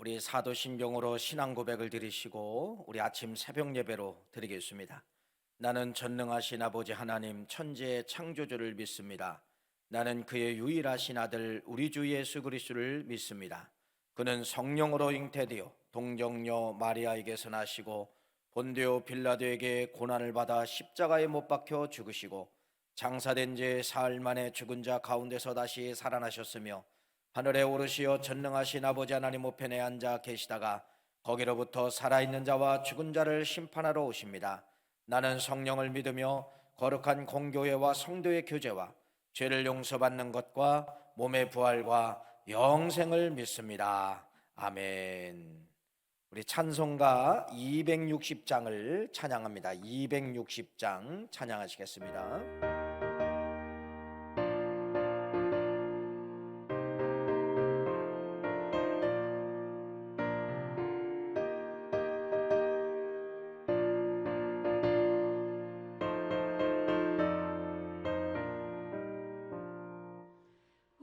우리 사도신경으로 신앙 고백을 드리시고 우리 아침 새벽 예배로 드리겠습니다. 나는 전능하신 아버지 하나님 천지의 창조주를 믿습니다. 나는 그의 유일하신 아들 우리 주 예수 그리스도를 믿습니다. 그는 성령으로 잉태되어 동정녀 마리아에게서 나시고 본디오 빌라도에게 고난을 받아 십자가에 못 박혀 죽으시고 장사된 지 사흘 만에 죽은 자 가운데서 다시 살아나셨으며 하늘에 오르시어 전능하신 아버지 하나님 우편에 앉아 계시다가 거기로부터 살아있는 자와 죽은 자를 심판하러 오십니다. 나는 성령을 믿으며 거룩한 공교회와 성도의 교제와 죄를 용서받는 것과 몸의 부활과 영생을 믿습니다. 아멘. 우리 찬송가 260장을 찬양합니다. 260장 찬양하시겠습니다.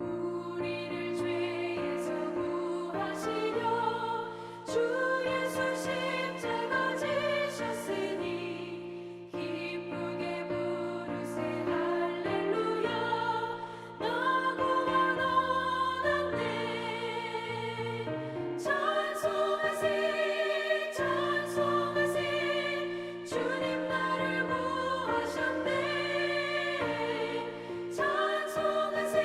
우리를 죄에서 구하시려 주 예수 십자가 지셨으니 기쁘게 부르세 할렐루야. 나 구원 얻었네. 찬송하세 찬송하세 주님 나를 구하셨네. 찬송하세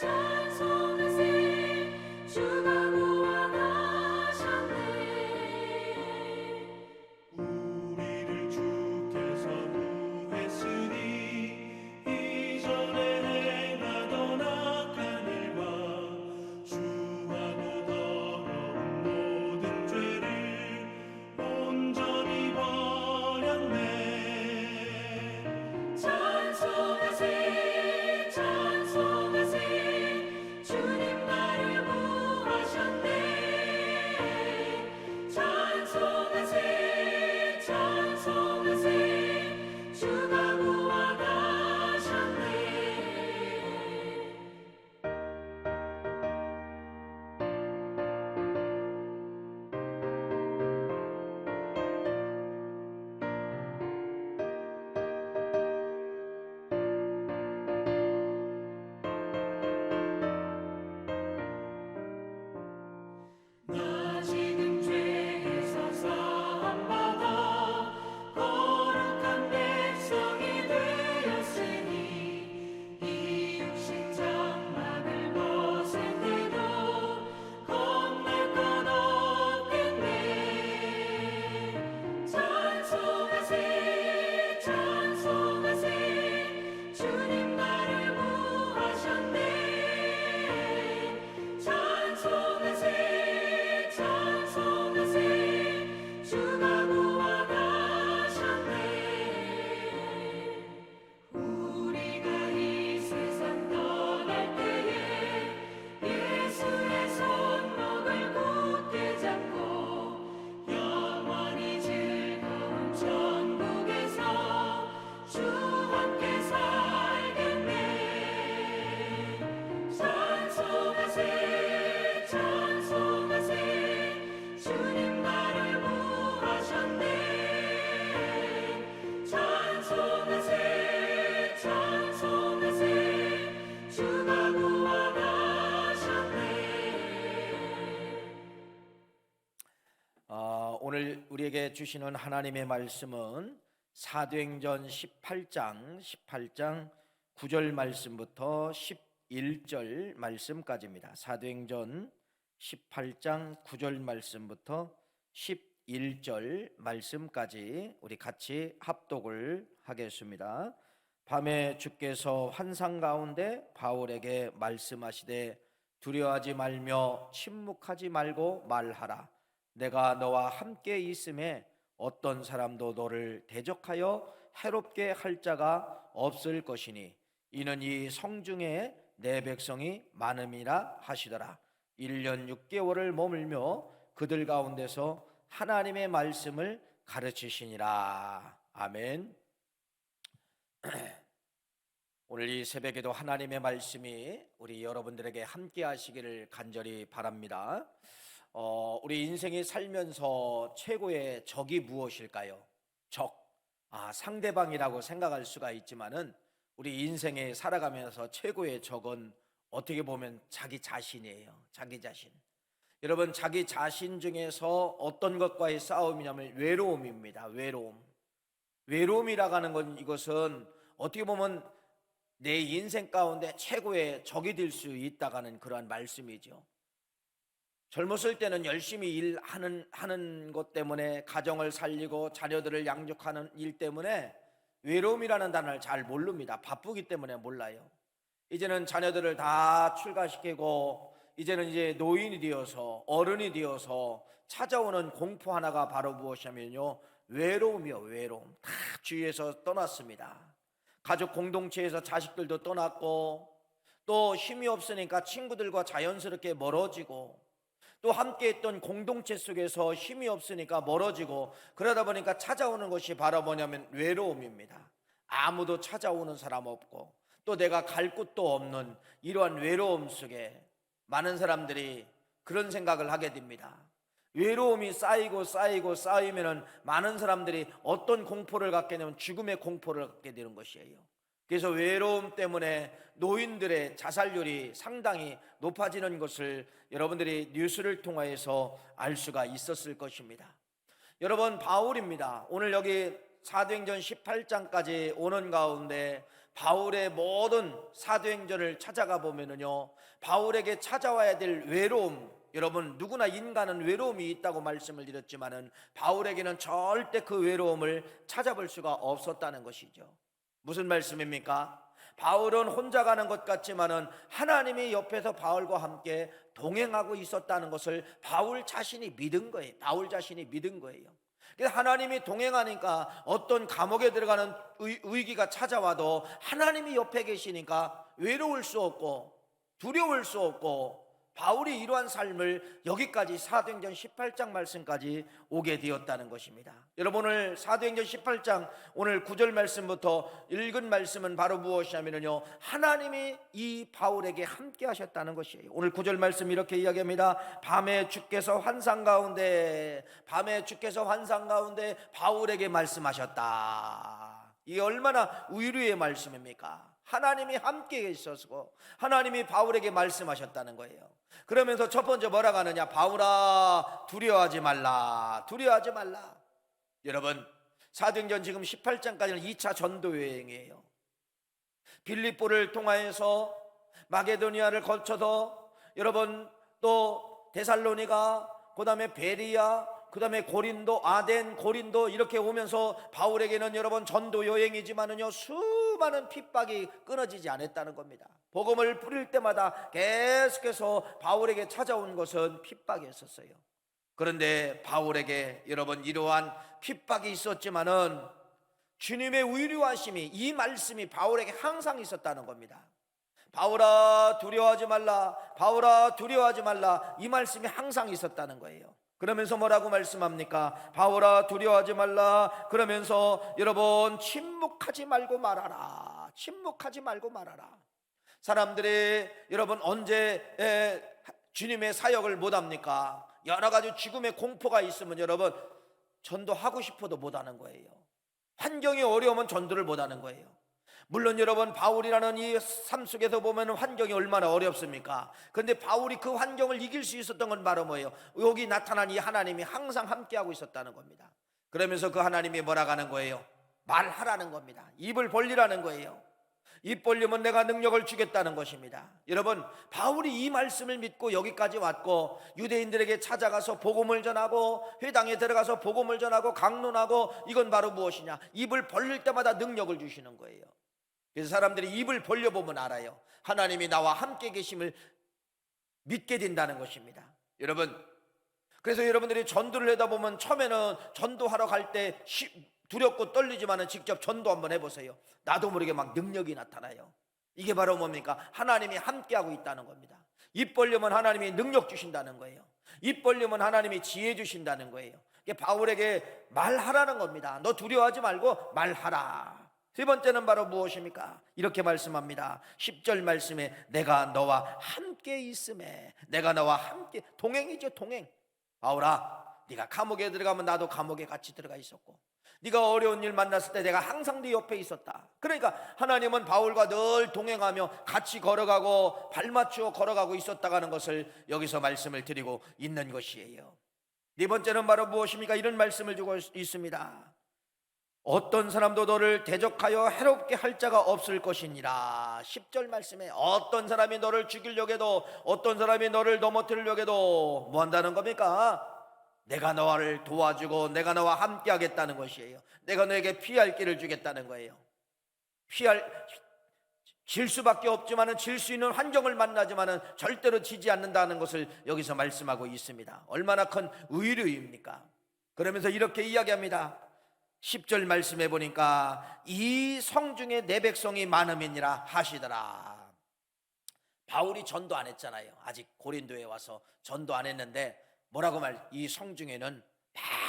찬송하세 주가 구원하셨네. 우리를 주께서 구했으니 이전에 행하던 악한 일과 주하고 더러운 모든 죄를 온전히 버렸네. 찬송하세 찬송하세 주님 나를 구하셨네. 찬송하세 찬송하세 주가 구원하셨네. 나 지금 죄에서 사함받아 거룩한 백성이 되었으니 이 육신 장막을 벗은 데도 겁낼 것 없겠네. 찬송하세 찬송하세 주님 나를 구하셨네. 찬송하세 찬송하세 주가 구원하셨네. 우리가 이 세상 떠날 때에 예수의 손목을 굳게 잡고 영원히 즐거운 천국에서 주 함께 살겠네. 찬송하세 찬송하세 주님 나를 구하셨네. 찬송하세 찬송하세 주가 구원하셨네. 오늘 우리에게 주시는 하나님의 말씀은 사도행전 18장 9절 말씀부터 11절 말씀까지입니다. 사도행전 18장 9절 말씀부터 11절 말씀까지 우리 같이 합독을 하겠습니다. 밤에 주께서 환상 가운데 바울에게 말씀하시되 두려워하지 말며 침묵하지 말고 말하라. 내가 너와 함께 있음에 어떤 사람도 너를 대적하여 해롭게 할 자가 없을 것이니 이는 이 성중에 내 백성이 많음이라 하시더라. 1년 6개월을 머물며 그들 가운데서 하나님의 말씀을 가르치시니라. 아멘. 오늘 이 새벽에도 하나님의 말씀이 우리 여러분들에게 함께 하시기를 간절히 바랍니다. 우리 인생이 살면서 최고의 적이 무엇일까요? 적. 상대방이라고 생각할 수가 있지만은 우리 인생에 살아가면서 최고의 적은 어떻게 보면 자기 자신이에요. 자기 자신. 여러분, 자기 자신 중에서 어떤 것과의 싸움이냐면 외로움입니다. 외로움. 외로움이라고 하는 건 이것은 어떻게 보면 내 인생 가운데 최고의 적이 될 수 있다가는 그러한 말씀이죠. 젊었을 때는 열심히 일하는 것 때문에 가정을 살리고 자녀들을 양육하는 일 때문에 외로움이라는 단어를 잘 모릅니다. 바쁘기 때문에 몰라요. 이제는 자녀들을 다 출가시키고 이제 노인이 되어서 어른이 되어서 찾아오는 공포 하나가 바로 무엇이냐면요, 외로움이요. 외로움. 다 주위에서 떠났습니다. 가족 공동체에서 자식들도 떠났고, 또 힘이 없으니까 친구들과 자연스럽게 멀어지고, 또 함께했던 공동체 속에서 힘이 없으니까 멀어지고, 그러다 보니까 찾아오는 것이 바로 뭐냐면 외로움입니다. 아무도 찾아오는 사람 없고, 또 내가 갈 곳도 없는 이러한 외로움 속에 많은 사람들이 그런 생각을 하게 됩니다. 외로움이 쌓이면은 많은 사람들이 어떤 공포를 갖게 되면 죽음의 공포를 갖게 되는 것이에요. 그래서 외로움 때문에 노인들의 자살률이 상당히 높아지는 것을 여러분들이 뉴스를 통해서 알 수가 있었을 것입니다. 여러분, 바울입니다. 오늘 여기 사도행전 18장까지 오는 가운데 바울의 모든 사도행전을 찾아가 보면은요, 바울에게 찾아와야 될 외로움, 여러분 누구나 인간은 외로움이 있다고 말씀을 드렸지만은 바울에게는 절대 그 외로움을 찾아볼 수가 없었다는 것이죠. 무슨 말씀입니까? 바울은 혼자 가는 것 같지만은 하나님이 옆에서 바울과 함께 동행하고 있었다는 것을 바울 자신이 믿은 거예요. 바울 자신이 믿은 거예요. 그래서 하나님이 동행하니까 어떤 감옥에 들어가는 위기가 찾아와도 하나님이 옆에 계시니까 외로울 수 없고 두려울 수 없고, 바울이 이러한 삶을 여기까지 사도행전 18장 말씀까지 오게 되었다는 것입니다. 여러분, 오늘 사도행전 18장 오늘 9절 말씀부터 읽은 말씀은 바로 무엇이냐면요, 하나님이 이 바울에게 함께 하셨다는 것이에요. 오늘 9절 말씀 이렇게 이야기합니다. 밤에 주께서 환상 가운데 바울에게 말씀하셨다. 이게 얼마나 위로의 말씀입니까? 하나님이 함께 계셔서 하나님이 바울에게 말씀하셨다는 거예요. 그러면서 첫 번째 뭐라고 하느냐? 바울아, 두려워하지 말라. 두려워하지 말라. 여러분, 사도행전 지금 18장까지는 2차 전도 여행이에요. 빌립보를 통하여서 마게도니아를 거쳐서 여러분 또 데살로니가, 그 다음에 베리아, 그 다음에 고린도, 아덴, 고린도 이렇게 오면서 바울에게는 여러분 전도 여행이지만은요, 수많은 핍박이 끊어지지 않았다는 겁니다. 복음을 뿌릴 때마다 계속해서 바울에게 찾아온 것은 핍박이었어요. 그런데 바울에게 여러분 이러한 핍박이 있었지만은 주님의 위로하심이, 이 말씀이 바울에게 항상 있었다는 겁니다. 바울아 두려워하지 말라, 바울아 두려워하지 말라, 이 말씀이 항상 있었다는 거예요. 그러면서 뭐라고 말씀합니까? 바울아 두려워하지 말라. 그러면서 여러분 침묵하지 말고 말하라. 침묵하지 말고 말하라. 사람들이 여러분 언제 주님의 사역을 못합니까? 여러 가지 죽음의 공포가 있으면 여러분 전도하고 싶어도 못하는 거예요. 환경이 어려우면 전도를 못하는 거예요. 물론 여러분 바울이라는 이 삶 속에서 보면 환경이 얼마나 어렵습니까? 그런데 바울이 그 환경을 이길 수 있었던 건 바로 뭐예요? 여기 나타난 이 하나님이 항상 함께하고 있었다는 겁니다. 그러면서 그 하나님이 뭐라고 하는 거예요? 말하라는 겁니다. 입을 벌리라는 거예요. 입 벌리면 내가 능력을 주겠다는 것입니다. 여러분, 바울이 이 말씀을 믿고 여기까지 왔고 유대인들에게 찾아가서 복음을 전하고 회당에 들어가서 복음을 전하고 강론하고, 이건 바로 무엇이냐? 입을 벌릴 때마다 능력을 주시는 거예요. 그래서 사람들이 입을 벌려보면 알아요. 하나님이 나와 함께 계심을 믿게 된다는 것입니다. 여러분, 그래서 여러분들이 전도를 하다 보면 처음에는 전도하러 갈 때 두렵고 떨리지만 직접 전도 한번 해보세요. 나도 모르게 막 능력이 나타나요. 이게 바로 뭡니까? 하나님이 함께하고 있다는 겁니다. 입 벌리면 하나님이 능력 주신다는 거예요. 입 벌리면 하나님이 지혜 주신다는 거예요. 이게 바울에게 말하라는 겁니다. 너 두려워하지 말고 말하라. 세 번째는 바로 무엇입니까? 이렇게 말씀합니다. 10절 말씀에 내가 너와 함께 있음에, 내가 너와 함께, 동행이죠, 동행. 바울아, 네가 감옥에 들어가면 나도 감옥에 같이 들어가 있었고, 네가 어려운 일 만났을 때 내가 항상 네 옆에 있었다. 그러니까 하나님은 바울과 늘 동행하며 같이 걸어가고 발 맞추어 걸어가고 있었다는 것을 여기서 말씀을 드리고 있는 것이에요. 네 번째는 바로 무엇입니까? 이런 말씀을 주고 있습니다. 어떤 사람도 너를 대적하여 해롭게 할 자가 없을 것이니라. 10절 말씀에 어떤 사람이 너를 죽이려고 해도, 어떤 사람이 너를 넘어뜨리려고 해도 뭐 한다는 겁니까? 내가 너를 도와주고 내가 너와 함께 하겠다는 것이에요. 내가 너에게 피할 길을 주겠다는 거예요. 질 수밖에 없지만은, 질 수 있는 환경을 만나지만은 절대로 지지 않는다는 것을 여기서 말씀하고 있습니다. 얼마나 큰 의리입니까? 그러면서 이렇게 이야기합니다. 10절 말씀해 보니까 이 성중에 내 백성이 많음이니라 하시더라. 바울이 전도 안 했잖아요. 아직 고린도에 와서 전도 안 했는데 뭐라고 이 성중에는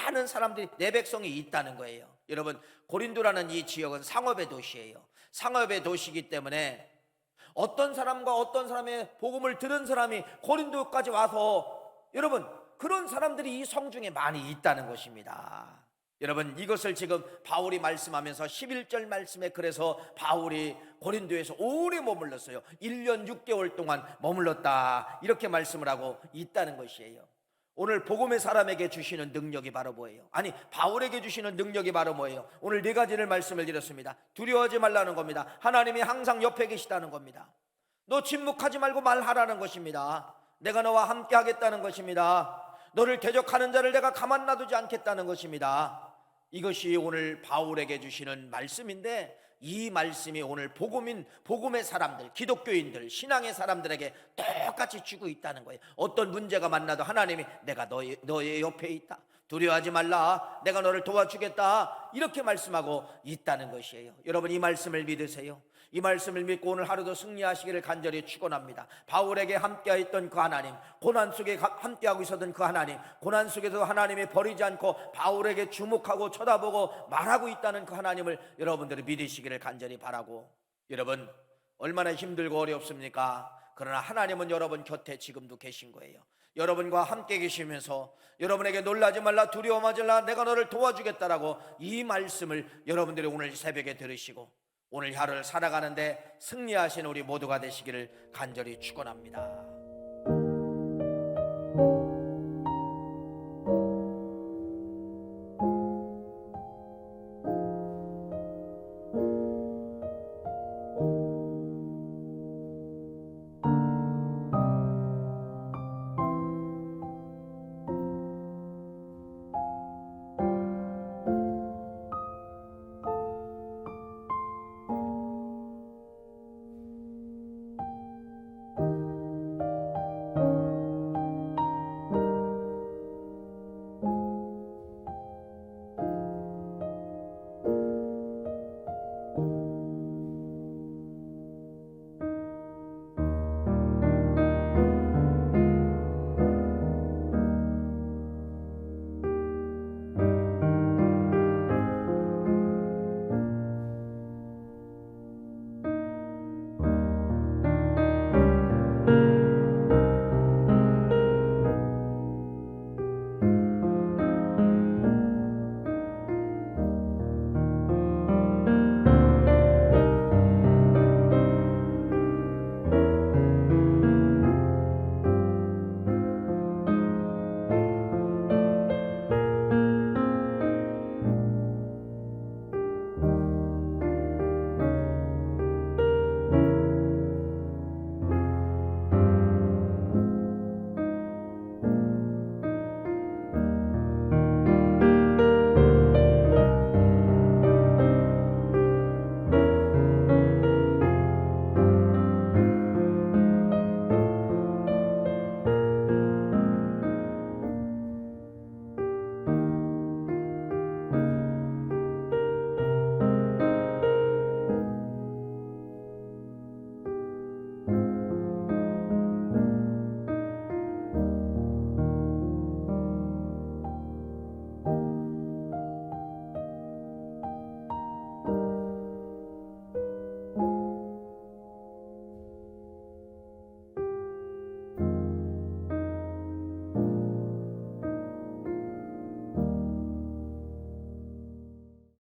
많은 사람들이, 내 백성이 있다는 거예요. 여러분, 고린도라는 이 지역은 상업의 도시예요. 상업의 도시이기 때문에 어떤 사람과 어떤 사람의 복음을 들은 사람이 고린도까지 와서, 여러분, 그런 사람들이 이 성중에 많이 있다는 것입니다. 여러분, 이것을 지금 바울이 말씀하면서 11절 말씀에, 그래서 바울이 고린도에서 오래 머물렀어요. 1년 6개월 동안 머물렀다, 이렇게 말씀을 하고 있다는 것이에요. 오늘 복음의 사람에게 주시는 능력이 바로 뭐예요? 아니, 바울에게 주시는 능력이 바로 뭐예요? 오늘 네 가지를 말씀을 드렸습니다. 두려워하지 말라는 겁니다. 하나님이 항상 옆에 계시다는 겁니다. 너 침묵하지 말고 말하라는 것입니다. 내가 너와 함께 하겠다는 것입니다. 너를 대적하는 자를 내가 가만 놔두지 않겠다는 것입니다. 이것이 오늘 바울에게 주시는 말씀인데, 이 말씀이 오늘 복음의 사람들, 기독교인들, 신앙의 사람들에게 똑같이 주고 있다는 거예요. 어떤 문제가 만나도 하나님이 내가 너의 옆에 있다, 두려워하지 말라, 내가 너를 도와주겠다, 이렇게 말씀하고 있다는 것이에요. 여러분, 이 말씀을 믿으세요. 이 말씀을 믿고 오늘 하루도 승리하시기를 간절히 축원합니다. 바울에게 함께했던 그 하나님, 고난 속에 함께하고 있었던 그 하나님, 고난 속에서 하나님이 버리지 않고 바울에게 주목하고 쳐다보고 말하고 있다는 그 하나님을 여러분들이 믿으시기를 간절히 바라고, 여러분, 얼마나 힘들고 어렵습니까? 그러나 하나님은 여러분 곁에 지금도 계신 거예요. 여러분과 함께 계시면서 여러분에게 놀라지 말라, 두려워하지 말라, 내가 너를 도와주겠다라고 이 말씀을 여러분들이 오늘 새벽에 들으시고 오늘 하루를 살아가는데 승리하신 우리 모두가 되시기를 간절히 축원합니다.